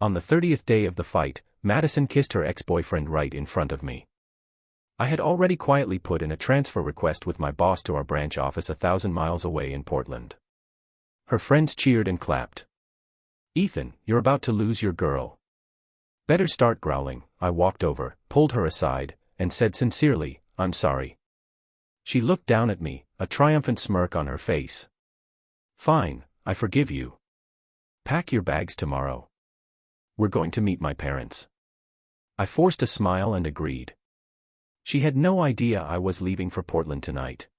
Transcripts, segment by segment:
On the 30th day of the fight, Madison kissed her ex-boyfriend right in front of me. I had already quietly put in a transfer request with my boss to our branch office 1,000 miles away in Portland. Her friends cheered and clapped. "Ethan, you're about to lose your girl." "Better start growling." I walked over, pulled her aside, and said sincerely, "I'm sorry." She looked down at me, a triumphant smirk on her face. "Fine, I forgive you. Pack your bags tomorrow. We're going to meet my parents." I forced a smile and agreed. She had no idea I was leaving for Portland tonight.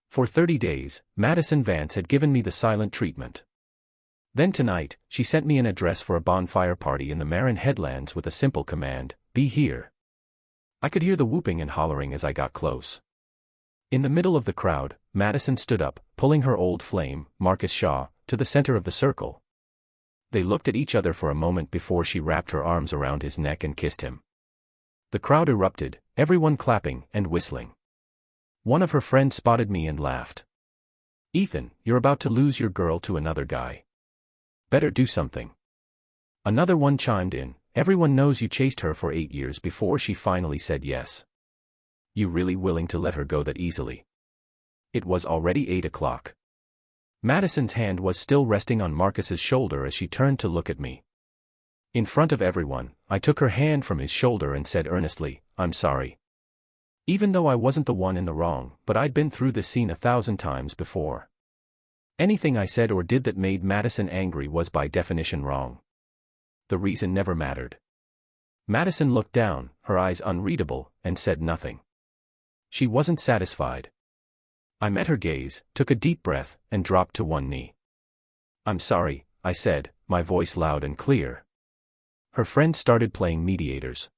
For 30 days, Madison Vance had given me the silent treatment. Then tonight, she sent me an address for a bonfire party in the Marin Headlands with a simple command, "Be here." I could hear the whooping and hollering as I got close. In the middle of the crowd, Madison stood up, pulling her old flame, Marcus Shaw, to the center of the circle. They looked at each other for a moment before she wrapped her arms around his neck and kissed him. The crowd erupted, everyone clapping and whistling. One of her friends spotted me and laughed. "Ethan, you're about to lose your girl to another guy. Better do something." Another one chimed in, "Everyone knows you chased her for 8 years before she finally said yes. You really willing to let her go that easily?" It was already 8 o'clock. Madison's hand was still resting on Marcus's shoulder as she turned to look at me. In front of everyone, I took her hand from his shoulder and said earnestly, "I'm sorry. Even though I wasn't the one in the wrong, but I'd been through this scene 1,000 times before." Anything I said or did that made Madison angry was by definition wrong. The reason never mattered. Madison looked down, her eyes unreadable, and said nothing. She wasn't satisfied. I met her gaze, took a deep breath, and dropped to one knee. "I'm sorry," I said, my voice loud and clear. Her friend started playing mediators.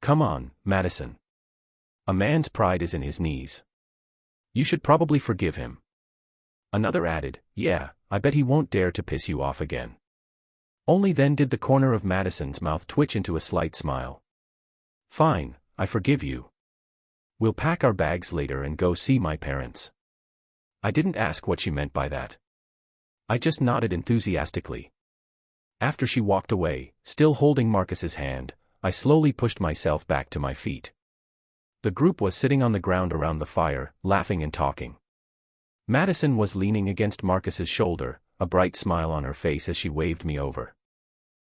"Come on, Madison. A man's pride is in his knees. You should probably forgive him." Another added, "Yeah, I bet he won't dare to piss you off again." Only then did the corner of Madison's mouth twitch into a slight smile. "Fine, I forgive you. We'll pack our bags later and go see my parents." I didn't ask what she meant by that. I just nodded enthusiastically. After she walked away, still holding Marcus's hand, I slowly pushed myself back to my feet. The group was sitting on the ground around the fire, laughing and talking. Madison was leaning against Marcus's shoulder, a bright smile on her face as she waved me over.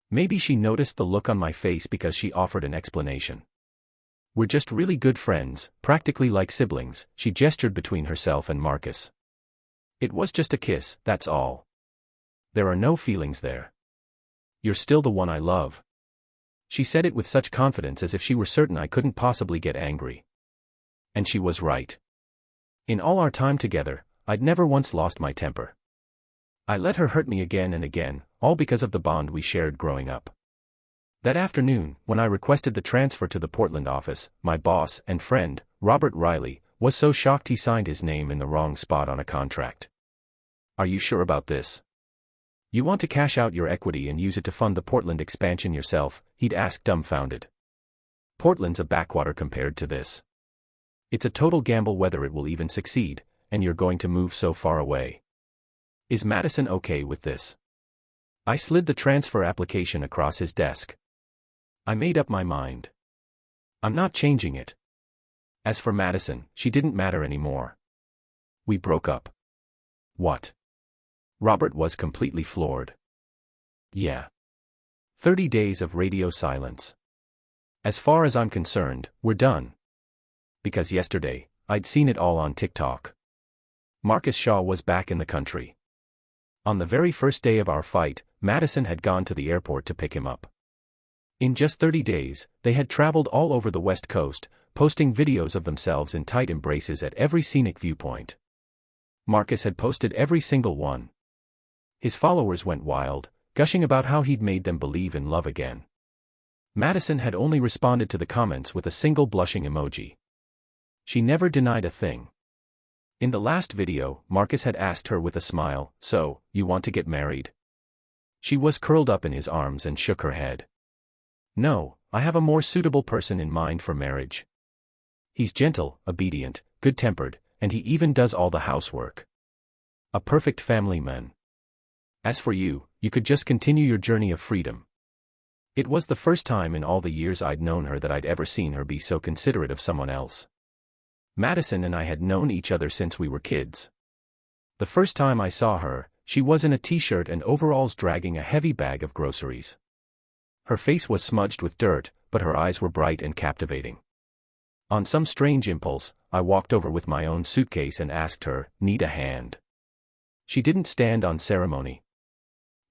Maybe she noticed the look on my face because she offered an explanation. "We're just really good friends, practically like siblings," she gestured between herself and Marcus. "It was just a kiss, that's all. There are no feelings there. You're still the one I love." She said it with such confidence as if she were certain I couldn't possibly get angry. And she was right. In all our time together, I'd never once lost my temper. I let her hurt me again and again, all because of the bond we shared growing up. That afternoon, when I requested the transfer to the Portland office, my boss and friend, Robert Riley, was so shocked he signed his name in the wrong spot on a contract. "Are you sure about this? You want to cash out your equity and use it to fund the Portland expansion yourself?" he'd asked dumbfounded. "Portland's a backwater compared to this. It's a total gamble whether it will even succeed, and you're going to move so far away. Is Madison okay with this?" I slid the transfer application across his desk. I made up my mind. I'm not changing it. As for Madison, she didn't matter anymore. We broke up. What? Robert was completely floored. Yeah. 30 days of radio silence. As far as I'm concerned, we're done. Because yesterday, I'd seen it all on TikTok. Marcus Shaw was back in the country. On the very first day of our fight, Madison had gone to the airport to pick him up. In just 30 days, they had traveled all over the West Coast, posting videos of themselves in tight embraces at every scenic viewpoint. Marcus had posted every single one. His followers went wild, gushing about how he'd made them believe in love again. Madison had only responded to the comments with a single blushing emoji. She never denied a thing. In the last video, Marcus had asked her with a smile, "So, you want to get married?" She was curled up in his arms and shook her head. "No, I have a more suitable person in mind for marriage. He's gentle, obedient, good-tempered, and he even does all the housework. A perfect family man. As for you, you could just continue your journey of freedom. It was the first time in all the years I'd known her that I'd ever seen her be so considerate of someone else. Madison and I had known each other since we were kids. The first time I saw her, she was in a t-shirt and overalls dragging a heavy bag of groceries. Her face was smudged with dirt, but her eyes were bright and captivating. On some strange impulse, I walked over with my own suitcase and asked her, "Need a hand?" She didn't stand on ceremony.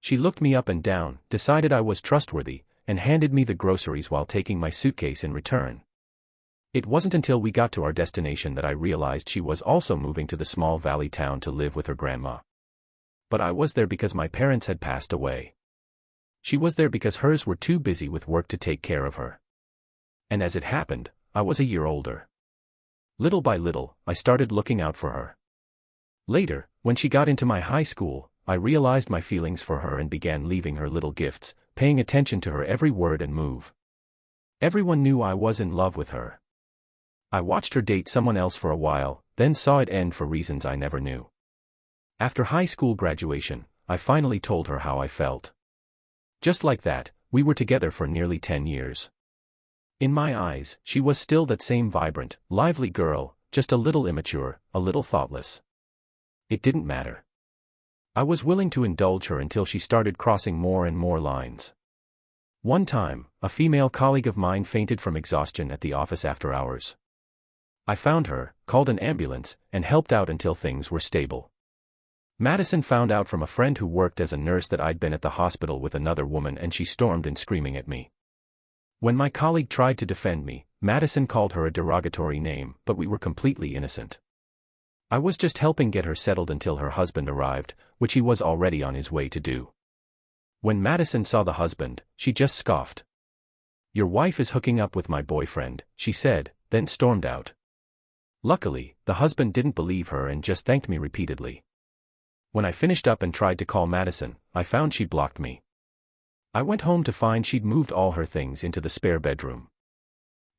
She looked me up and down, decided I was trustworthy, and handed me the groceries while taking my suitcase in return. It wasn't until we got to our destination that I realized she was also moving to the small valley town to live with her grandma. But I was there because my parents had passed away. She was there because hers were too busy with work to take care of her. And as it happened, I was a year older. Little by little, I started looking out for her. Later, when she got into my high school, I realized my feelings for her and began leaving her little gifts, paying attention to her every word and move. Everyone knew I was in love with her. I watched her date someone else for a while, then saw it end for reasons I never knew. After high school graduation, I finally told her how I felt. Just like that, we were together for nearly 10 years. In my eyes, she was still that same vibrant, lively girl, just a little immature, a little thoughtless. It didn't matter. I was willing to indulge her until she started crossing more and more lines. One time, a female colleague of mine fainted from exhaustion at the office after hours. I found her, called an ambulance, and helped out until things were stable. Madison found out from a friend who worked as a nurse that I'd been at the hospital with another woman and she stormed in screaming at me. When my colleague tried to defend me, Madison called her a derogatory name, but we were completely innocent. I was just helping get her settled until her husband arrived, which he was already on his way to do. When Madison saw the husband, she just scoffed. "Your wife is hooking up with my boyfriend," she said, then stormed out. Luckily, the husband didn't believe her and just thanked me repeatedly. When I finished up and tried to call Madison, I found she'd blocked me. I went home to find she'd moved all her things into the spare bedroom.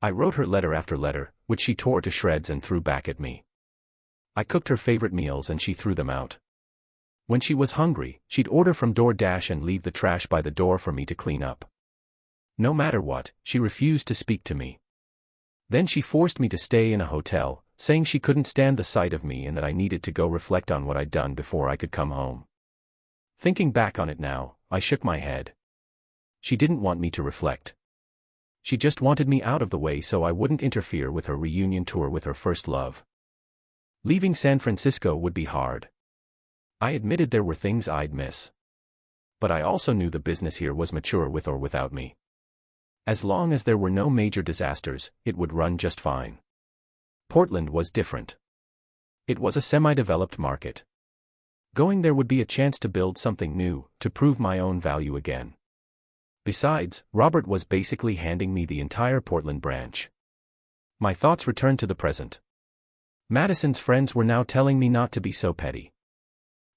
I wrote her letter after letter, which she tore to shreds and threw back at me. I cooked her favorite meals and she threw them out. When she was hungry, she'd order from DoorDash and leave the trash by the door for me to clean up. No matter what, she refused to speak to me. Then she forced me to stay in a hotel, saying she couldn't stand the sight of me and that I needed to go reflect on what I'd done before I could come home. Thinking back on it now, I shook my head. She didn't want me to reflect. She just wanted me out of the way so I wouldn't interfere with her reunion tour with her first love. Leaving San Francisco would be hard. I admitted there were things I'd miss. But I also knew the business here was mature with or without me. As long as there were no major disasters, it would run just fine. Portland was different. It was a semi-developed market. Going there would be a chance to build something new, to prove my own value again. Besides, Robert was basically handing me the entire Portland branch. My thoughts returned to the present. Madison's friends were now telling me not to be so petty.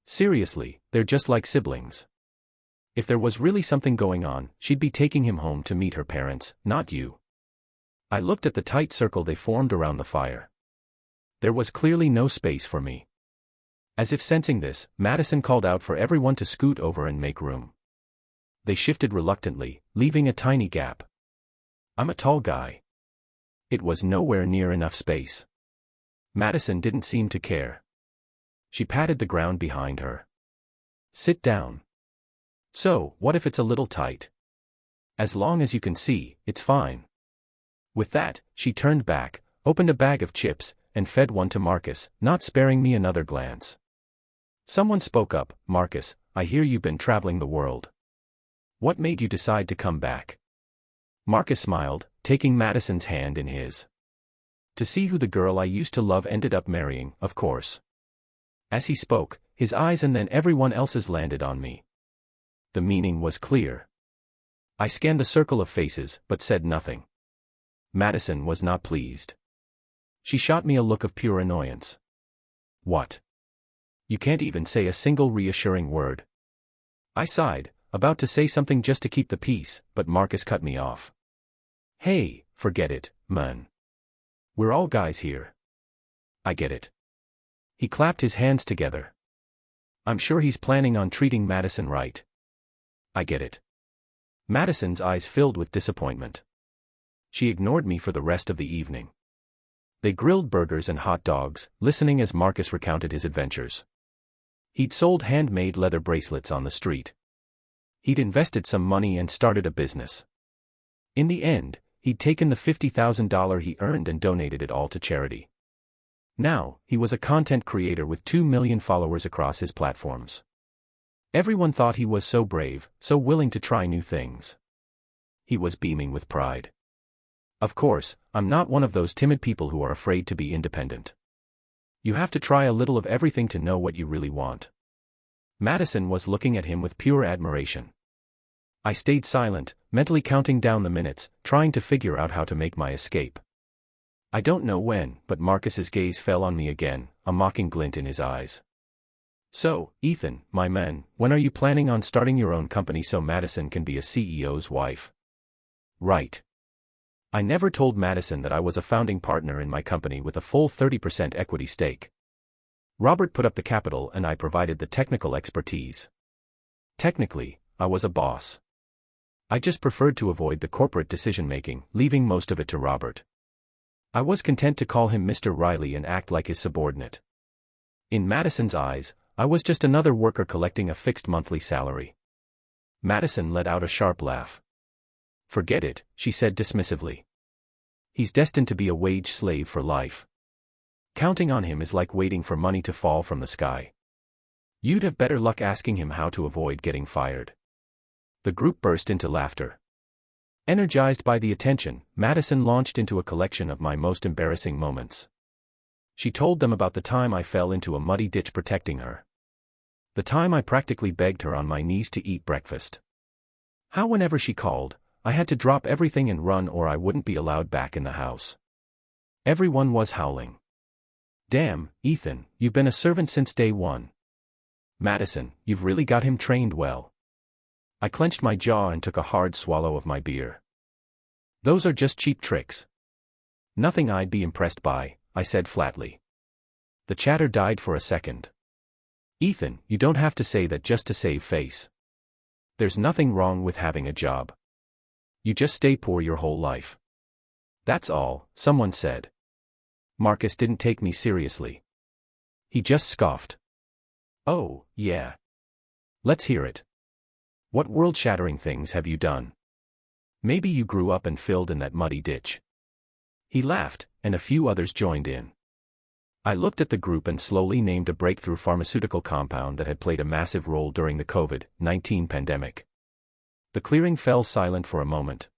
Seriously, they're just like siblings. If there was really something going on, she'd be taking him home to meet her parents, not you. I looked at the tight circle they formed around the fire. There was clearly no space for me. As if sensing this, Madison called out for everyone to scoot over and make room. They shifted reluctantly, leaving a tiny gap. I'm a tall guy. It was nowhere near enough space. Madison didn't seem to care. She patted the ground behind her. Sit down. So, what if it's a little tight? As long as you can see, it's fine. With that, she turned back, opened a bag of chips, and fed one to Marcus, not sparing me another glance. Someone spoke up, "Marcus, I hear you've been traveling the world. What made you decide to come back?" Marcus smiled, taking Madison's hand in his. To see who the girl I used to love ended up marrying, of course. As he spoke, his eyes and then everyone else's landed on me. The meaning was clear. I scanned the circle of faces, but said nothing. Madison was not pleased. She shot me a look of pure annoyance. What? You can't even say a single reassuring word. I sighed, about to say something just to keep the peace, but Marcus cut me off. Hey, forget it, man. We're all guys here. I get it. He clapped his hands together. I'm sure he's planning on treating Madison right. I get it. Madison's eyes filled with disappointment. She ignored me for the rest of the evening. They grilled burgers and hot dogs, listening as Marcus recounted his adventures. He'd sold handmade leather bracelets on the street. He'd invested some money and started a business. In the end, he'd taken the $50,000 he earned and donated it all to charity. Now, he was a content creator with 2 million followers across his platforms. Everyone thought he was so brave, so willing to try new things. He was beaming with pride. Of course, I'm not one of those timid people who are afraid to be independent. You have to try a little of everything to know what you really want. Madison was looking at him with pure admiration. I stayed silent, mentally counting down the minutes, trying to figure out how to make my escape. I don't know when, but Marcus's gaze fell on me again, a mocking glint in his eyes. So, Ethan, my man, when are you planning on starting your own company so Madison can be a CEO's wife? Right. I never told Madison that I was a founding partner in my company with a full 30% equity stake. Robert put up the capital and I provided the technical expertise. Technically, I was a boss. I just preferred to avoid the corporate decision-making, leaving most of it to Robert. I was content to call him Mr. Riley and act like his subordinate. In Madison's eyes, I was just another worker collecting a fixed monthly salary. Madison let out a sharp laugh. Forget it, she said dismissively. He's destined to be a wage slave for life. Counting on him is like waiting for money to fall from the sky. You'd have better luck asking him how to avoid getting fired. The group burst into laughter. Energized by the attention, Madison launched into a collection of my most embarrassing moments. She told them about the time I fell into a muddy ditch protecting her. The time I practically begged her on my knees to eat breakfast. How whenever she called, I had to drop everything and run or I wouldn't be allowed back in the house. Everyone was howling. Damn, Ethan, you've been a servant since day one. Madison, you've really got him trained well. I clenched my jaw and took a hard swallow of my beer. Those are just cheap tricks. Nothing I'd be impressed by, I said flatly. The chatter died for a second. Ethan, you don't have to say that just to save face. There's nothing wrong with having a job. You just stay poor your whole life. That's all, someone said. Marcus didn't take me seriously. He just scoffed. Oh, yeah. Let's hear it. What world-shattering things have you done? Maybe you grew up and filled in that muddy ditch. He laughed, and a few others joined in. I looked at the group and slowly named a breakthrough pharmaceutical compound that had played a massive role during the COVID-19 pandemic. The clearing fell silent for a moment.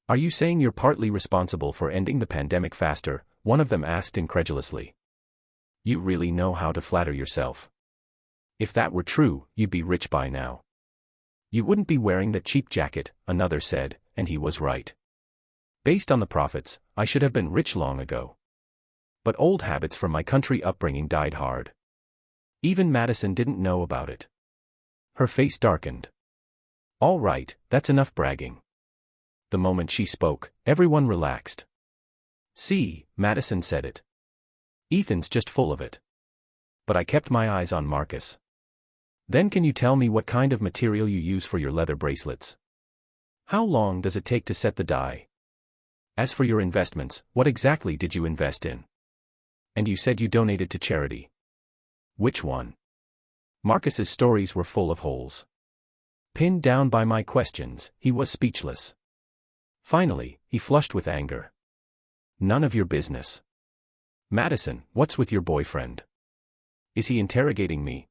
Are you saying you're partly responsible for ending the pandemic faster? One of them asked incredulously. You really know how to flatter yourself. If that were true, you'd be rich by now. You wouldn't be wearing that cheap jacket, another said, and he was right. Based on the profits, I should have been rich long ago. But old habits from my country upbringing died hard. Even Madison didn't know about it. Her face darkened. All right, that's enough bragging. The moment she spoke, everyone relaxed. See, Madison said it. Ethan's just full of it. But I kept my eyes on Marcus. Then can you tell me what kind of material you use for your leather bracelets? How long does it take to set the dye? As for your investments, what exactly did you invest in? And you said you donated to charity. Which one? Marcus's stories were full of holes. Pinned down by my questions, he was speechless. Finally, he flushed with anger. None of your business. Madison, what's with your boyfriend? Is he interrogating me?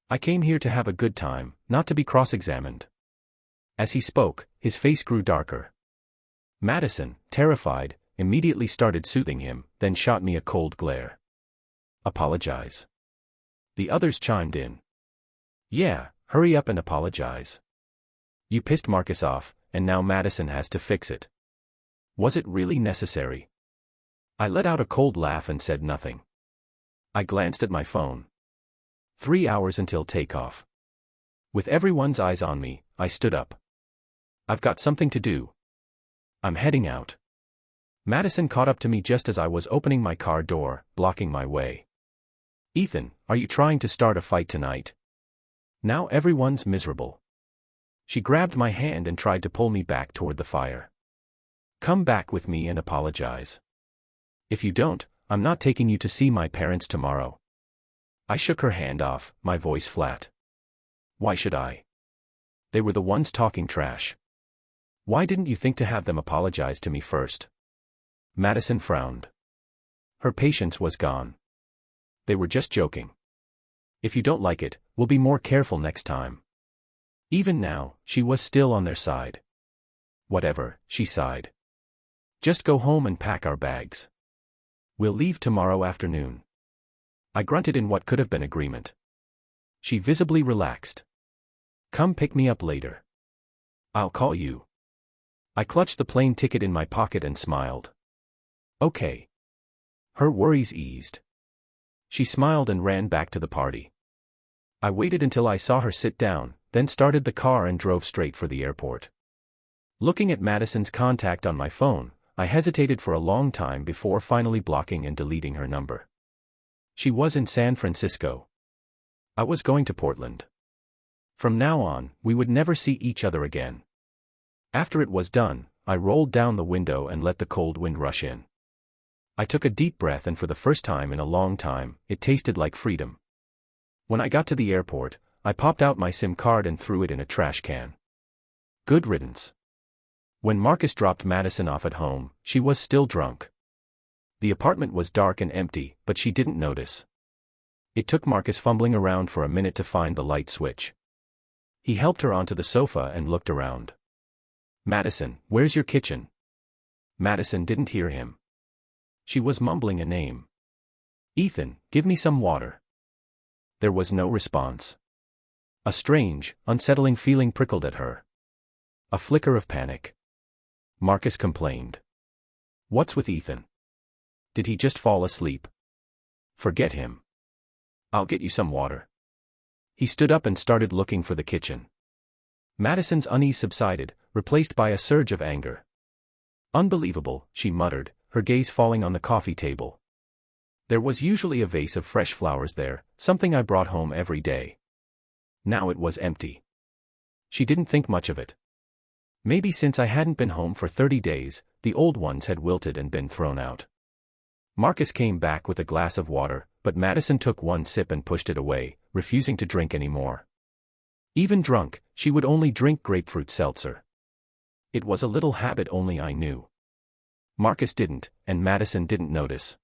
I came here to have a good time, not to be cross-examined. As he spoke, his face grew darker. Madison, terrified, immediately started soothing him, then shot me a cold glare. Apologize. The others chimed in. Yeah, hurry up and apologize. You pissed Marcus off, and now Madison has to fix it. Was it really necessary? I let out a cold laugh and said nothing. I glanced at my phone. 3 hours until takeoff. With everyone's eyes on me, I stood up. I've got something to do. I'm heading out. Madison caught up to me just as I was opening my car door, blocking my way. Ethan, are you trying to start a fight tonight? Now everyone's miserable. She grabbed my hand and tried to pull me back toward the fire. Come back with me and apologize. If you don't, I'm not taking you to see my parents tomorrow. I shook her hand off, my voice flat. Why should I? They were the ones talking trash. Why didn't you think to have them apologize to me first? Madison frowned. Her patience was gone. They were just joking. If you don't like it, we'll be more careful next time. Even now, she was still on their side. Whatever, she sighed. Just go home and pack our bags. We'll leave tomorrow afternoon. I grunted in what could have been agreement. She visibly relaxed. Come pick me up later. I'll call you. I clutched the plane ticket in my pocket and smiled. Okay. Her worries eased. She smiled and ran back to the party. I waited until I saw her sit down, then started the car and drove straight for the airport. Looking at Madison's contact on my phone, I hesitated for a long time before finally blocking and deleting her number. She was in San Francisco. I was going to Portland. From now on, we would never see each other again. After it was done, I rolled down the window and let the cold wind rush in. I took a deep breath and for the first time in a long time, it tasted like freedom. When I got to the airport, I popped out my SIM card and threw it in a trash can. Good riddance. When Marcus dropped Madison off at home, she was still drunk. The apartment was dark and empty, but she didn't notice. It took Marcus fumbling around for a minute to find the light switch. He helped her onto the sofa and looked around. Madison, where's your kitchen? Madison didn't hear him. She was mumbling a name. Ethan, give me some water. There was no response. A strange, unsettling feeling prickled at her. A flicker of panic. Marcus complained. What's with Ethan? Did he just fall asleep? Forget him. I'll get you some water. He stood up and started looking for the kitchen. Madison's unease subsided, replaced by a surge of anger. Unbelievable, she muttered, her gaze falling on the coffee table. There was usually a vase of fresh flowers there, something I brought home every day. Now it was empty. She didn't think much of it. Maybe since I hadn't been home for 30 days, the old ones had wilted and been thrown out. Marcus came back with a glass of water, but Madison took one sip and pushed it away, refusing to drink any more. Even drunk, she would only drink grapefruit seltzer. It was a little habit only I knew. Marcus didn't, and Madison didn't notice.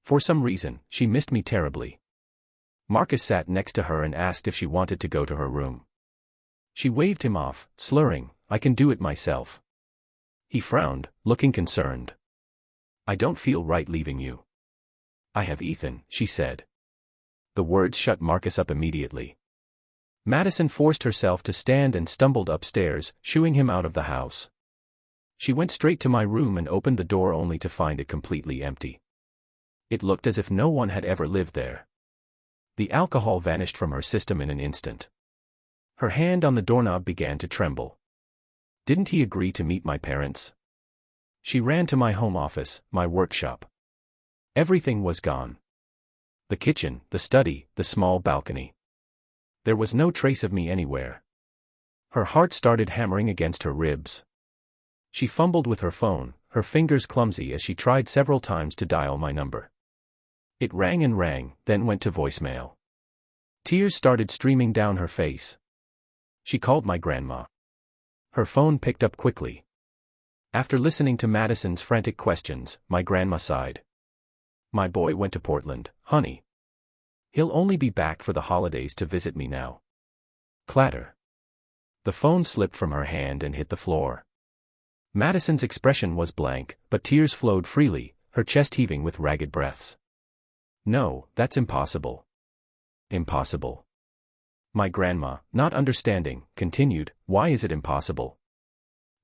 For some reason, she missed me terribly. Marcus sat next to her and asked if she wanted to go to her room. She waved him off, slurring, I can do it myself. He frowned, looking concerned. I don't feel right leaving you. I have Ethan, she said. The words shut Marcus up immediately. Madison forced herself to stand and stumbled upstairs, shooing him out of the house. She went straight to my room and opened the door only to find it completely empty. It looked as if no one had ever lived there. The alcohol vanished from her system in an instant. Her hand on the doorknob began to tremble. Didn't he agree to meet my parents? She ran to my home office, my workshop. Everything was gone. The kitchen, the study, the small balcony. There was no trace of me anywhere. Her heart started hammering against her ribs. She fumbled with her phone, her fingers clumsy as she tried several times to dial my number. It rang and rang, then went to voicemail. Tears started streaming down her face. She called my grandma. Her phone picked up quickly. After listening to Madison's frantic questions, my grandma sighed. My boy went to Portland, honey. He'll only be back for the holidays to visit me now. Clatter. The phone slipped from her hand and hit the floor. Madison's expression was blank, but tears flowed freely, her chest heaving with ragged breaths. No, that's impossible. Impossible. My grandma, not understanding, continued, why is it impossible?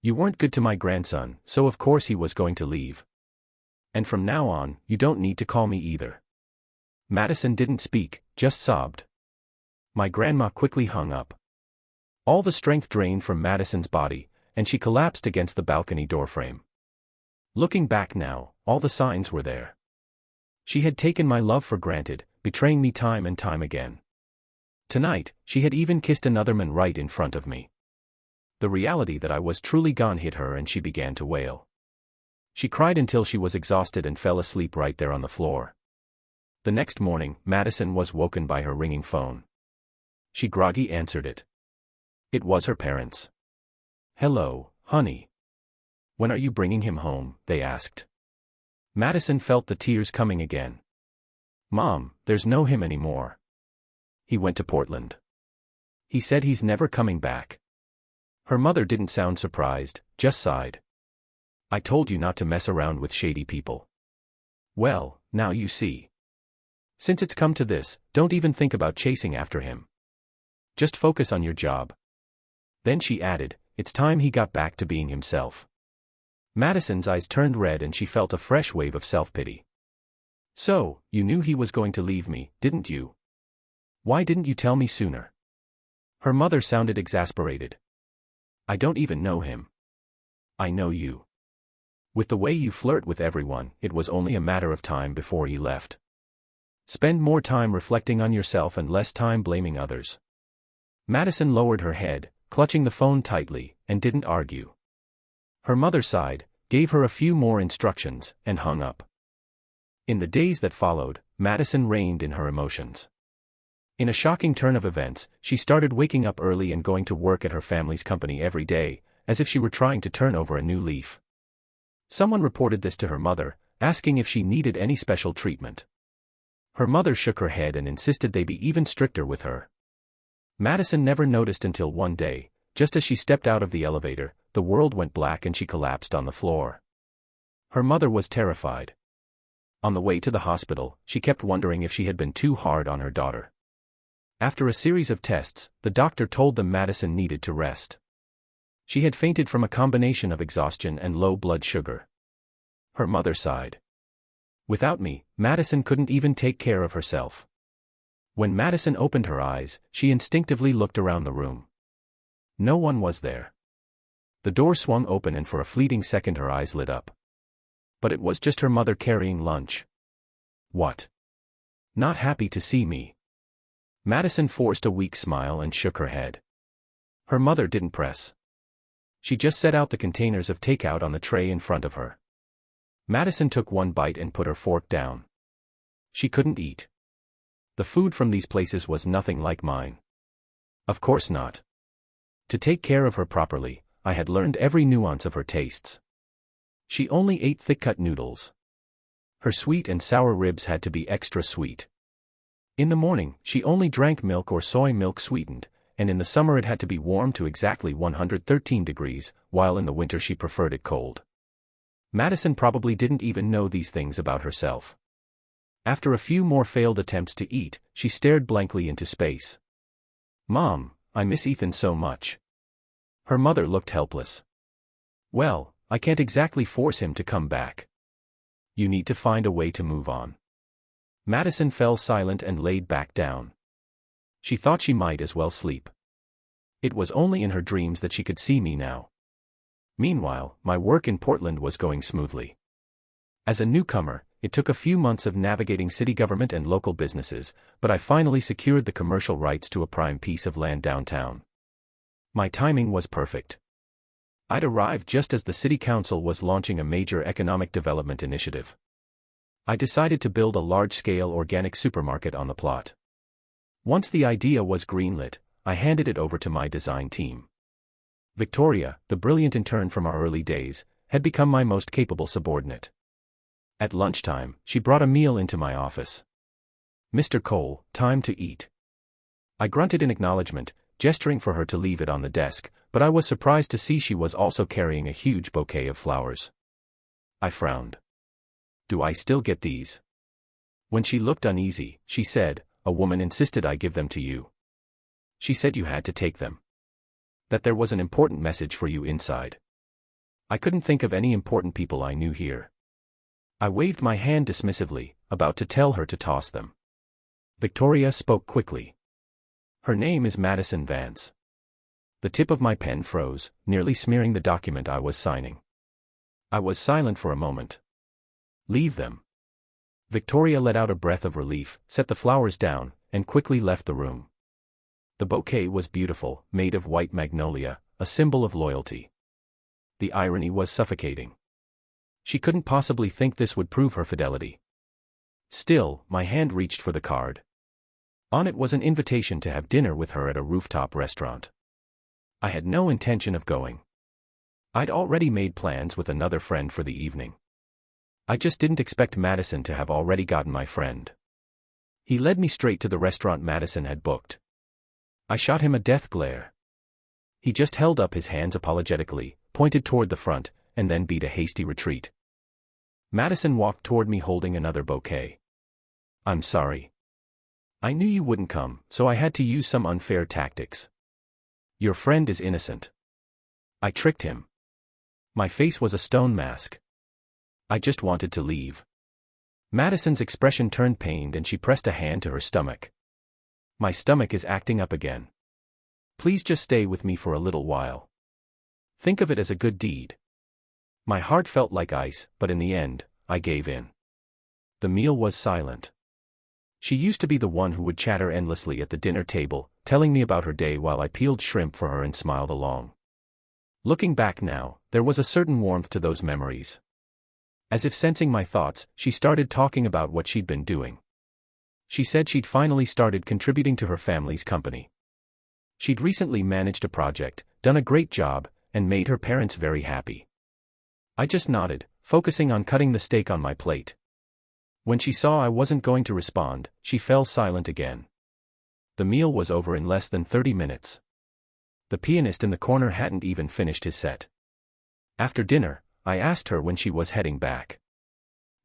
You weren't good to my grandson, so of course he was going to leave. And from now on, you don't need to call me either. Madison didn't speak, just sobbed. My grandma quickly hung up. All the strength drained from Madison's body, and she collapsed against the balcony doorframe. Looking back now, all the signs were there. She had taken my love for granted, betraying me time and time again. Tonight, she had even kissed another man right in front of me. The reality that I was truly gone hit her and she began to wail. She cried until she was exhausted and fell asleep right there on the floor. The next morning, Madison was woken by her ringing phone. She groggy answered it. It was her parents. "Hello, honey. When are you bringing him home?" they asked. Madison felt the tears coming again. "Mom, there's no him anymore. He went to Portland. He said he's never coming back." Her mother didn't sound surprised, just sighed. "I told you not to mess around with shady people. Well, now you see. Since it's come to this, don't even think about chasing after him. Just focus on your job." Then she added, "It's time he got back to being himself." Madison's eyes turned red and she felt a fresh wave of self-pity. "So, you knew he was going to leave me, didn't you? Why didn't you tell me sooner?" Her mother sounded exasperated. "I don't even know him. I know you. With the way you flirt with everyone, it was only a matter of time before he left. Spend more time reflecting on yourself and less time blaming others." Madison lowered her head, clutching the phone tightly, and didn't argue. Her mother sighed, gave her a few more instructions, and hung up. In the days that followed, Madison reigned in her emotions. In a shocking turn of events, she started waking up early and going to work at her family's company every day, as if she were trying to turn over a new leaf. Someone reported this to her mother, asking if she needed any special treatment. Her mother shook her head and insisted they be even stricter with her. Madison never noticed until one day, just as she stepped out of the elevator, the world went black and she collapsed on the floor. Her mother was terrified. On the way to the hospital, she kept wondering if she had been too hard on her daughter. After a series of tests, the doctor told them Madison needed to rest. She had fainted from a combination of exhaustion and low blood sugar. Her mother sighed. "Without me, Madison couldn't even take care of herself." When Madison opened her eyes, she instinctively looked around the room. No one was there. The door swung open and for a fleeting second her eyes lit up. But it was just her mother carrying lunch. "What? Not happy to see me?" Madison forced a weak smile and shook her head. Her mother didn't press. She just set out the containers of takeout on the tray in front of her. Madison took one bite and put her fork down. She couldn't eat. The food from these places was nothing like mine. Of course not. To take care of her properly, I had learned every nuance of her tastes. She only ate thick-cut noodles. Her sweet and sour ribs had to be extra sweet. In the morning, she only drank milk or soy milk sweetened, and in the summer it had to be warm to exactly 113 degrees, while in the winter she preferred it cold. Madison probably didn't even know these things about herself. After a few more failed attempts to eat, she stared blankly into space. "Mom, I miss Ethan so much." Her mother looked helpless. "Well, I can't exactly force him to come back. You need to find a way to move on." Madison fell silent and laid back down. She thought she might as well sleep. It was only in her dreams that she could see me now. Meanwhile, my work in Portland was going smoothly. As a newcomer, it took a few months of navigating city government and local businesses, but I finally secured the commercial rights to a prime piece of land downtown. My timing was perfect. I'd arrived just as the city council was launching a major economic development initiative. I decided to build a large-scale organic supermarket on the plot. Once the idea was greenlit, I handed it over to my design team. Victoria, the brilliant intern from our early days, had become my most capable subordinate. At lunchtime, she brought a meal into my office. "Mr. Cole, time to eat." I grunted in acknowledgement, gesturing for her to leave it on the desk, but I was surprised to see she was also carrying a huge bouquet of flowers. I frowned. "Do I still get these?" When she looked uneasy, she said, "A woman insisted I give them to you. She said you had to take them. That there was an important message for you inside." I couldn't think of any important people I knew here. I waved my hand dismissively, about to tell her to toss them. Victoria spoke quickly. "Her name is Madison Vance." The tip of my pen froze, nearly smearing the document I was signing. I was silent for a moment. "Leave them." Victoria let out a breath of relief, set the flowers down, and quickly left the room. The bouquet was beautiful, made of white magnolia, a symbol of loyalty. The irony was suffocating. She couldn't possibly think this would prove her fidelity. Still, my hand reached for the card. On it was an invitation to have dinner with her at a rooftop restaurant. I had no intention of going. I'd already made plans with another friend for the evening. I just didn't expect Madison to have already gotten my friend. He led me straight to the restaurant Madison had booked. I shot him a death glare. He just held up his hands apologetically, pointed toward the front, and then beat a hasty retreat. Madison walked toward me holding another bouquet. "I'm sorry. I knew you wouldn't come, so I had to use some unfair tactics. Your friend is innocent." I tricked him. My face was a stone mask. I just wanted to leave. Madison's expression turned pained and she pressed a hand to her stomach. "My stomach is acting up again. Please just stay with me for a little while. Think of it as a good deed." My heart felt like ice, but in the end, I gave in. The meal was silent. She used to be the one who would chatter endlessly at the dinner table, telling me about her day while I peeled shrimp for her and smiled along. Looking back now, there was a certain warmth to those memories. As if sensing my thoughts, she started talking about what she'd been doing. She said she'd finally started contributing to her family's company. She'd recently managed a project, done a great job, and made her parents very happy. I just nodded, focusing on cutting the steak on my plate. When she saw I wasn't going to respond, she fell silent again. The meal was over in less than 30 minutes. The pianist in the corner hadn't even finished his set. After dinner, I asked her when she was heading back.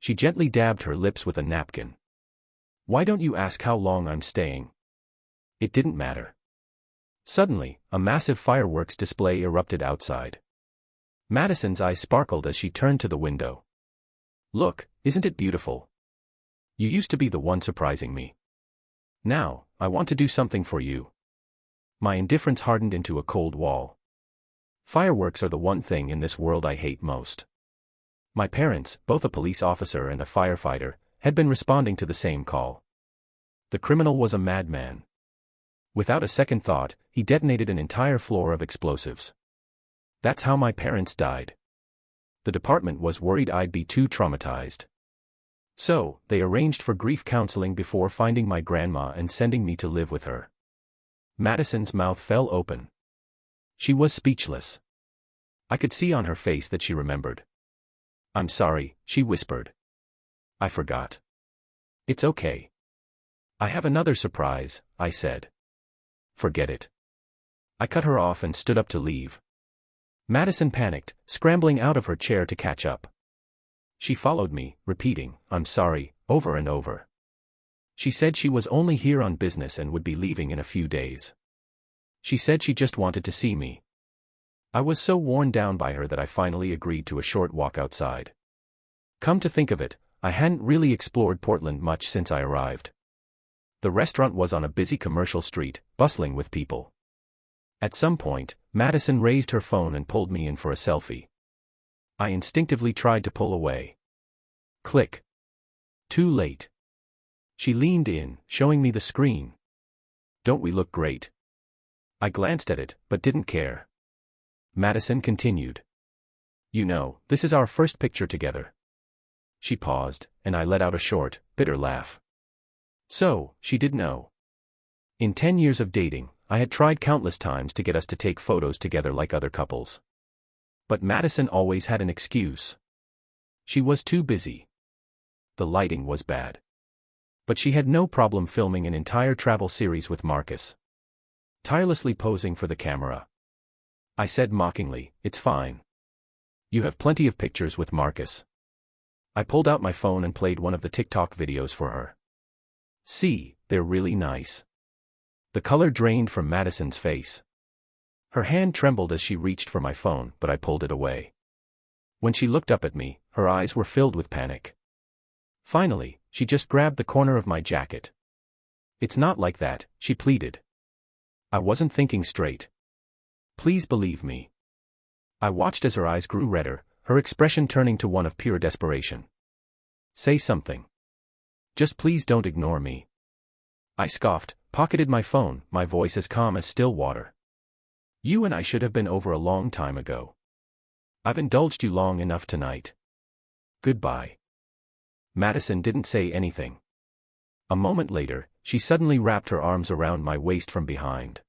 She gently dabbed her lips with a napkin. "Why don't you ask how long I'm staying?" It didn't matter. Suddenly, a massive fireworks display erupted outside. Madison's eyes sparkled as she turned to the window. "Look, isn't it beautiful? You used to be the one surprising me. Now, I want to do something for you." My indifference hardened into a cold wall. Fireworks are the one thing in this world I hate most. My parents, both a police officer and a firefighter, had been responding to the same call. The criminal was a madman. Without a second thought, he detonated an entire floor of explosives. That's how my parents died. The department was worried I'd be too traumatized. So, they arranged for grief counseling before finding my grandma and sending me to live with her. Madison's mouth fell open. She was speechless. I could see on her face that she remembered. "I'm sorry," she whispered. "I forgot." "It's okay. I have another surprise," I said. "Forget it." I cut her off and stood up to leave. Madison panicked, scrambling out of her chair to catch up. She followed me, repeating, "I'm sorry," over and over. She said she was only here on business and would be leaving in a few days. She said she just wanted to see me. I was so worn down by her that I finally agreed to a short walk outside. Come to think of it, I hadn't really explored Portland much since I arrived. The restaurant was on a busy commercial street, bustling with people. At some point, Madison raised her phone and pulled me in for a selfie. I instinctively tried to pull away. Click. Too late. She leaned in, showing me the screen. "Don't we look great?" I glanced at it, but didn't care. Madison continued. "You know, this is our first picture together." She paused, and I let out a short, bitter laugh. So, she did know. In 10 years of dating, I had tried countless times to get us to take photos together like other couples. But Madison always had an excuse. She was too busy. The lighting was bad. But she had no problem filming an entire travel series with Marcus. Tirelessly posing for the camera. I said mockingly, "It's fine. You have plenty of pictures with Marcus." I pulled out my phone and played one of the TikTok videos for her. "See, they're really nice." The color drained from Madison's face. Her hand trembled as she reached for my phone, but I pulled it away. When she looked up at me, her eyes were filled with panic. Finally, she just grabbed the corner of my jacket. "It's not like that," she pleaded. I wasn't thinking straight. "Please believe me." I watched as her eyes grew redder, her expression turning to one of pure desperation. "Say something. Just please don't ignore me." I scoffed, pocketed my phone, my voice as calm as still water. You and I should have been over a long time ago. I've indulged you long enough tonight. Goodbye. Madison didn't say anything. A moment later, she suddenly wrapped her arms around my waist from behind.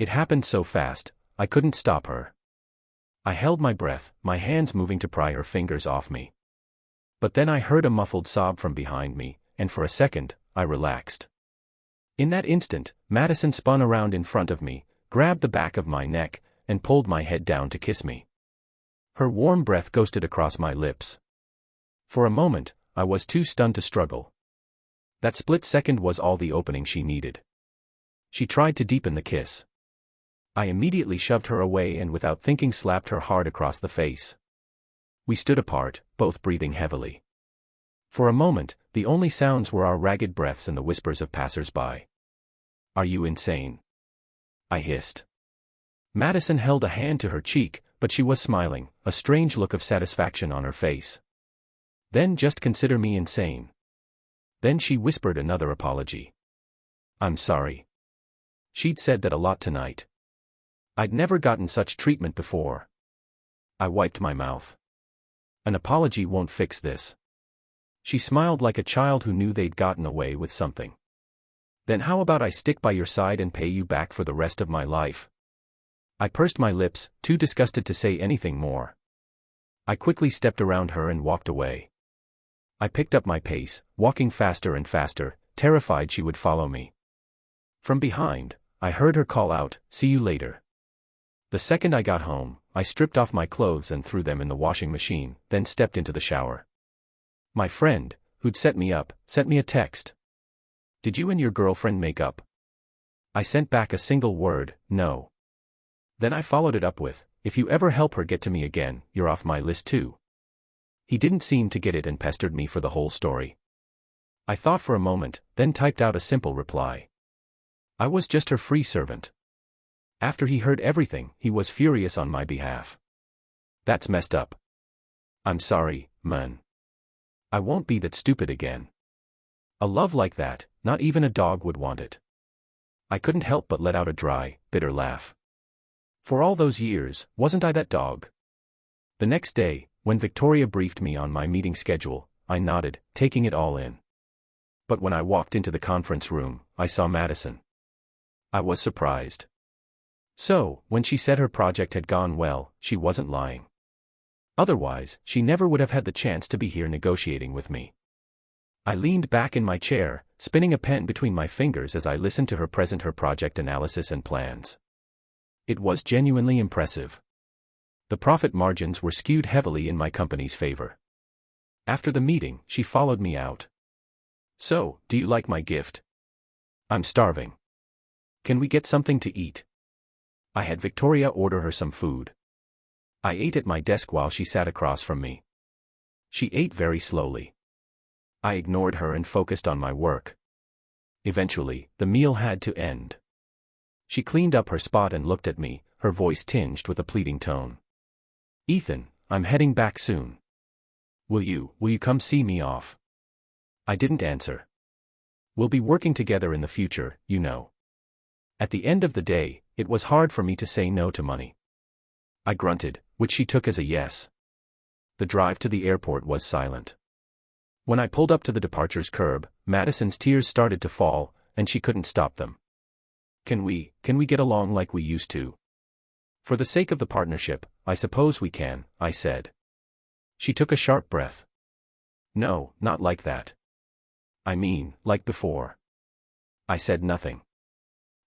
It happened so fast, I couldn't stop her. I held my breath, my hands moving to pry her fingers off me. But then I heard a muffled sob from behind me, and for a second, I relaxed. In that instant, Madison spun around in front of me, grabbed the back of my neck, and pulled my head down to kiss me. Her warm breath ghosted across my lips. For a moment, I was too stunned to struggle. That split second was all the opening she needed. She tried to deepen the kiss. I immediately shoved her away and without thinking slapped her hard across the face. We stood apart, both breathing heavily. For a moment, the only sounds were our ragged breaths and the whispers of passers-by. Are you insane? I hissed. Madison held a hand to her cheek, but she was smiling, a strange look of satisfaction on her face. Then just consider me insane. Then she whispered another apology. I'm sorry. She'd said that a lot tonight. I'd never gotten such treatment before. I wiped my mouth. An apology won't fix this. She smiled like a child who knew they'd gotten away with something. Then how about I stick by your side and pay you back for the rest of my life? I pursed my lips, too disgusted to say anything more. I quickly stepped around her and walked away. I picked up my pace, walking faster and faster, terrified she would follow me. From behind, I heard her call out, "See you later." The second I got home, I stripped off my clothes and threw them in the washing machine, then stepped into the shower. My friend, who'd set me up, sent me a text. Did you and your girlfriend make up? I sent back a single word, no. Then I followed it up with, if you ever help her get to me again, you're off my list too. He didn't seem to get it and pestered me for the whole story. I thought for a moment, then typed out a simple reply. I was just her free servant. After he heard everything, he was furious on my behalf. That's messed up. I'm sorry, man. I won't be that stupid again. A love like that, not even a dog would want it. I couldn't help but let out a dry, bitter laugh. For all those years, wasn't I that dog? The next day, when Victoria briefed me on my meeting schedule, I nodded, taking it all in. But when I walked into the conference room, I saw Madison. I was surprised. So, when she said her project had gone well, she wasn't lying. Otherwise, she never would have had the chance to be here negotiating with me. I leaned back in my chair, spinning a pen between my fingers as I listened to her present her project analysis and plans. It was genuinely impressive. The profit margins were skewed heavily in my company's favor. After the meeting, she followed me out. So, do you like my gift? I'm starving. Can we get something to eat? I had Victoria order her some food. I ate at my desk while she sat across from me. She ate very slowly. I ignored her and focused on my work. Eventually, the meal had to end. She cleaned up her spot and looked at me, her voice tinged with a pleading tone. Ethan, I'm heading back soon. Will you come see me off? I didn't answer. We'll be working together in the future, you know. At the end of the day, it was hard for me to say no to money. I grunted, which she took as a yes. The drive to the airport was silent. When I pulled up to the departure's curb, Madison's tears started to fall, and she couldn't stop them. Can we get along like we used to? For the sake of the partnership, I suppose we can, I said. She took a sharp breath. No, not like that. I mean, like before. I said nothing.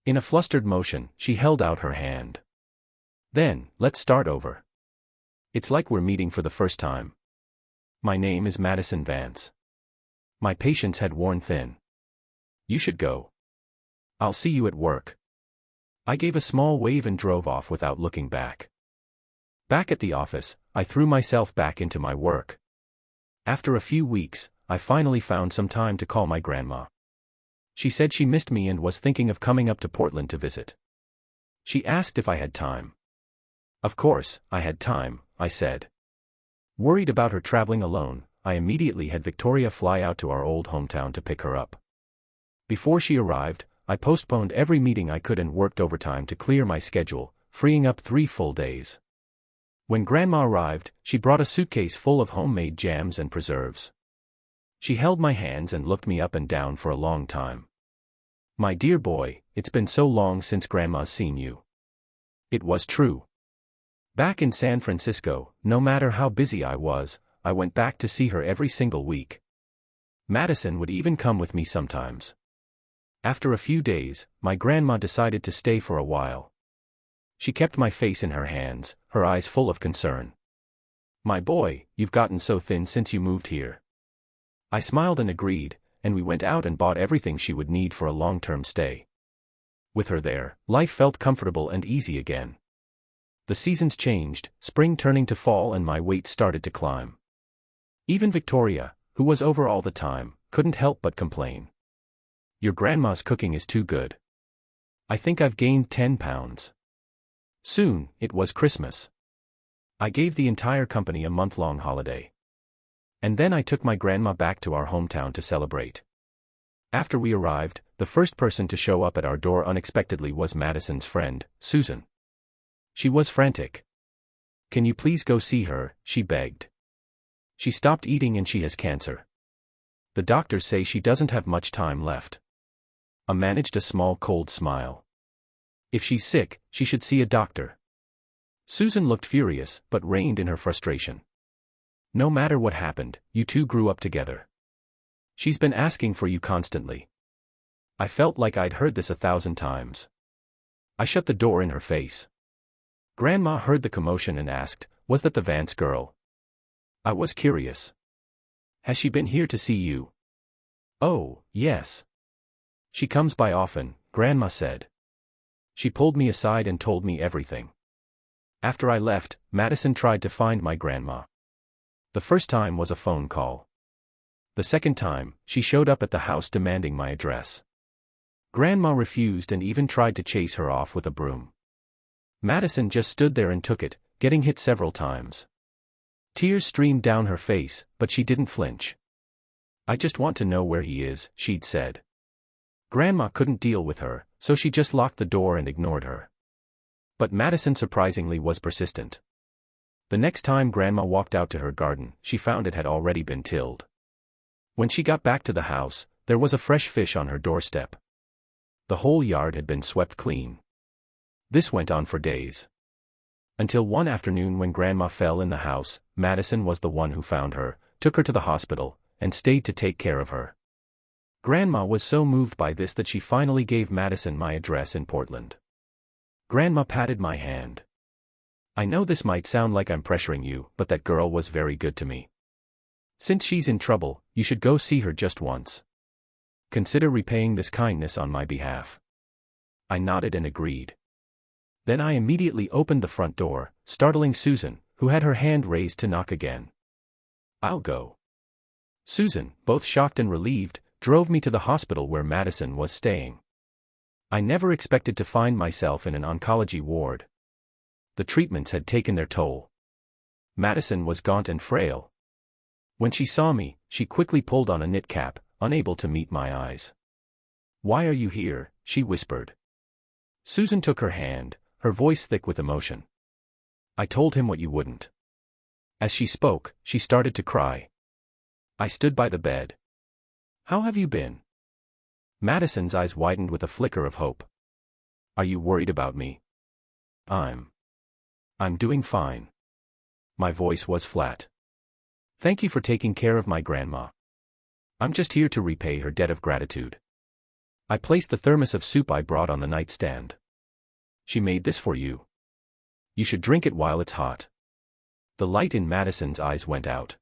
In a flustered motion, she held out her hand. Then, let's start over. It's like we're meeting for the first time. My name is Madison Vance. My patience had worn thin. You should go. I'll see you at work. I gave a small wave and drove off without looking back. Back at the office, I threw myself back into my work. After a few weeks, I finally found some time to call my grandma. She said she missed me and was thinking of coming up to Portland to visit. She asked if I had time. Of course, I had time, I said. Worried about her traveling alone, I immediately had Victoria fly out to our old hometown to pick her up. Before she arrived, I postponed every meeting I could and worked overtime to clear my schedule, freeing up 3 full days. When Grandma arrived, she brought a suitcase full of homemade jams and preserves. She held my hands and looked me up and down for a long time. "My dear boy, it's been so long since Grandma's seen you." It was true. Back in San Francisco, no matter how busy I was, I went back to see her every single week. Madison would even come with me sometimes. After a few days, my grandma decided to stay for a while. She kept my face in her hands, her eyes full of concern. "My boy, you've gotten so thin since you moved here." I smiled and agreed, and we went out and bought everything she would need for a long-term stay. With her there, life felt comfortable and easy again. The seasons changed, spring turning to fall, and my weight started to climb. Even Victoria, who was over all the time, couldn't help but complain. "Your grandma's cooking is too good. I think I've gained 10 pounds. Soon, it was Christmas. I gave the entire company a month-long holiday. And then I took my grandma back to our hometown to celebrate. After we arrived, the first person to show up at our door unexpectedly was Madison's friend, Susan. She was frantic. "Can you please go see her?" she begged. "She stopped eating and she has cancer. The doctors say she doesn't have much time left." I managed a small cold smile. "If she's sick, she should see a doctor." Susan looked furious, but reined in her frustration. "No matter what happened, you two grew up together. She's been asking for you constantly." I felt like I'd heard this 1,000 times. I shut the door in her face. Grandma heard the commotion and asked, "Was that the Vance girl?" I was curious. "Has she been here to see you?" "Oh, yes. She comes by often," Grandma said. She pulled me aside and told me everything. After I left, Madison tried to find my grandma. The first time was a phone call. The second time, she showed up at the house demanding my address. Grandma refused and even tried to chase her off with a broom. Madison just stood there and took it, getting hit several times. Tears streamed down her face, but she didn't flinch. "I just want to know where he is," she'd said. Grandma couldn't deal with her, so she just locked the door and ignored her. But Madison surprisingly was persistent. The next time Grandma walked out to her garden, she found it had already been tilled. When she got back to the house, there was a fresh fish on her doorstep. The whole yard had been swept clean. This went on for days. Until one afternoon when Grandma fell in the house, Madison was the one who found her, took her to the hospital, and stayed to take care of her. Grandma was so moved by this that she finally gave Madison my address in Portland. Grandma patted my hand. "I know this might sound like I'm pressuring you, but that girl was very good to me. Since she's in trouble, you should go see her just once. Consider repaying this kindness on my behalf." I nodded and agreed. Then I immediately opened the front door, startling Susan, who had her hand raised to knock again. "I'll go." Susan, both shocked and relieved, drove me to the hospital where Madison was staying. I never expected to find myself in an oncology ward. The treatments had taken their toll. Madison was gaunt and frail. When she saw me, she quickly pulled on a knit cap, unable to meet my eyes. "Why are you here?" she whispered. Susan took her hand, her voice thick with emotion. "I told him what you wouldn't." As she spoke, she started to cry. I stood by the bed. "How have you been?" Madison's eyes widened with a flicker of hope. "Are you worried about me?" I'm doing fine." My voice was flat. "Thank you for taking care of my grandma. I'm just here to repay her debt of gratitude." I placed the thermos of soup I brought on the nightstand. "She made this for you. You should drink it while it's hot." The light in Madison's eyes went out.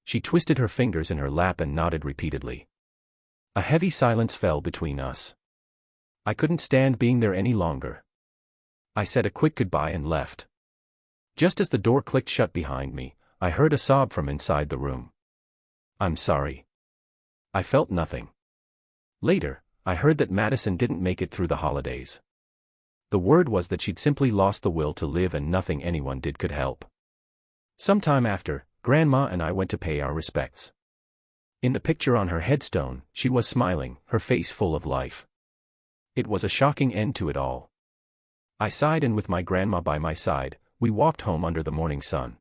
She twisted her fingers in her lap and nodded repeatedly. A heavy silence fell between us. I couldn't stand being there any longer. I said a quick goodbye and left. Just as the door clicked shut behind me, I heard a sob from inside the room. "I'm sorry." I felt nothing. Later, I heard that Madison didn't make it through the holidays. The word was that she'd simply lost the will to live and nothing anyone did could help. Sometime after, Grandma and I went to pay our respects. In the picture on her headstone, she was smiling, her face full of life. It was a shocking end to it all. I sighed, and with my grandma by my side, we walked home under the morning sun.